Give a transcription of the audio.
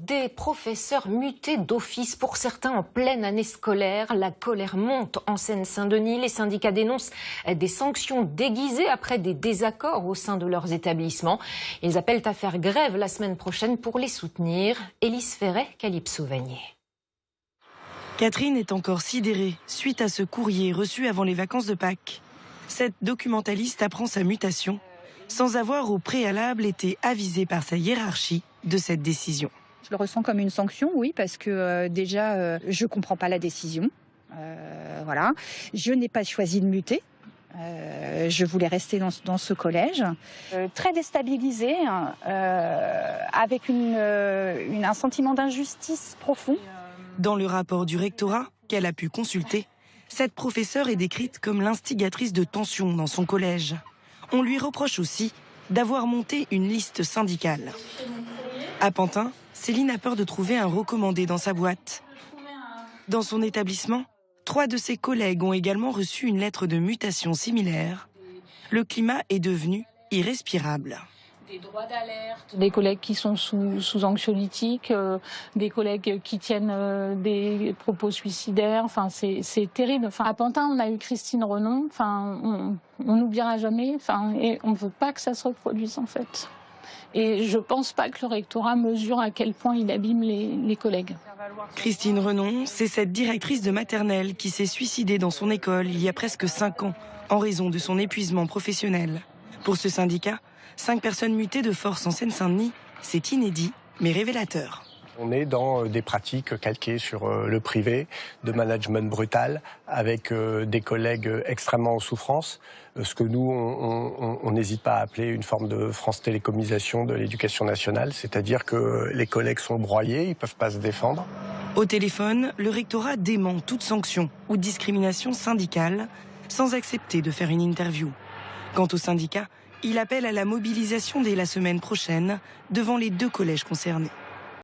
Des professeurs mutés d'office, pour certains en pleine année scolaire. La colère monte en Seine-Saint-Denis. Les syndicats dénoncent des sanctions déguisées après des désaccords au sein de leurs établissements. Ils appellent à faire grève la semaine prochaine pour les soutenir. Élise Ferret, Calypso Vanier. Catherine est encore sidérée suite à ce courrier reçu avant les vacances de Pâques. Cette documentaliste apprend sa mutation sans avoir au préalable été avisée par sa hiérarchie de cette décision. Je le ressens comme une sanction, oui, parce que déjà, je ne comprends pas la décision. Voilà. Je n'ai pas choisi de muter. Je voulais rester dans ce collège. Très déstabilisée, avec un sentiment d'injustice profond. Dans le rapport du rectorat qu'elle a pu consulter, cette professeure est décrite comme l'instigatrice de tensions dans son collège. On lui reproche aussi d'avoir monté une liste syndicale. À Pantin, Céline a peur de trouver un recommandé dans sa boîte. Dans son établissement, 3 de ses collègues ont également reçu une lettre de mutation similaire. Le climat est devenu irrespirable. Des droits d'alerte, des collègues qui sont sous anxiolytiques, des collègues qui tiennent des propos suicidaires. Enfin, c'est terrible. Enfin, à Pantin, on a eu Christine Renon. Enfin, on n'oubliera jamais. Enfin, et on ne veut pas que ça se reproduise en fait. Et je ne pense pas que le rectorat mesure à quel point il abîme les collègues. Christine Renon, c'est cette directrice de maternelle qui s'est suicidée dans son école il y a presque 5 ans en raison de son épuisement professionnel. Pour ce syndicat, 5 personnes mutées de force en Seine-Saint-Denis, c'est inédit mais révélateur. On est dans des pratiques calquées sur le privé, de management brutal, avec des collègues extrêmement en souffrance. Ce que nous, on n'hésite pas à appeler une forme de France Télécomisation de l'éducation nationale, c'est-à-dire que les collègues sont broyés, ils ne peuvent pas se défendre. Au téléphone, le rectorat dément toute sanction ou discrimination syndicale sans accepter de faire une interview. Quant au syndicat, il appelle à la mobilisation dès la semaine prochaine devant les 2 collèges concernés.